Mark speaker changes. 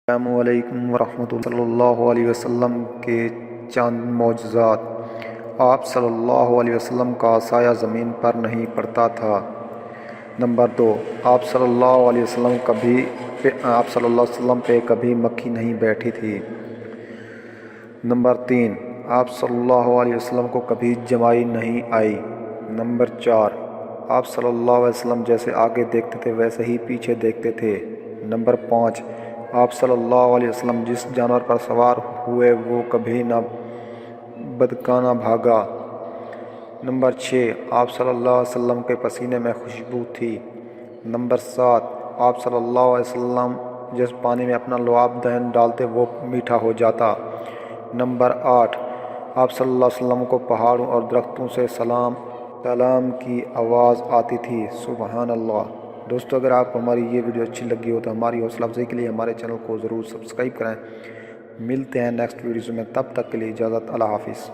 Speaker 1: السلام علیکم ورحمۃ اللہ صلی اللہ علیہ وسلم کے چند معجزات۔ آپ صلی اللہ علیہ وسلم کا سایہ زمین پر نہیں پڑتا تھا۔ نمبر 2، آپ صلی اللہ علیہ وسلم پہ کبھی مکھی نہیں بیٹھی تھی۔ نمبر 3، آپ صلی اللہ علیہ وسلم کو کبھی جمائی نہیں آئی۔ نمبر 4، آپ صلی اللہ علیہ وسلم جیسے آگے دیکھتے تھے ویسے ہی پیچھے دیکھتے تھے۔ نمبر 5، آپ صلی اللہ علیہ وسلم جس جانور پر سوار ہوئے وہ کبھی نہ بدکانہ بھاگا۔ نمبر 6، آپ صلی اللہ علیہ وسلم کے پسینے میں خوشبو تھی۔ نمبر 7، آپ صلی اللہ علیہ وسلم جس پانی میں اپنا لعاب دہن ڈالتے وہ میٹھا ہو جاتا۔ نمبر 8، آپ صلی اللہ علیہ وسلم کو پہاڑوں اور درختوں سے سلام کی آواز آتی تھی۔ سبحان اللہ۔ دوستو، اگر آپ کو ہماری یہ ویڈیو اچھی لگی ہو تو ہماری حوصلہ افزائی کے لیے ہمارے چینل کو ضرور سبسکرائب کریں۔ ملتے ہیں نیکسٹ ویڈیوز میں، تب تک کے لیے اجازت، اللہ حافظ۔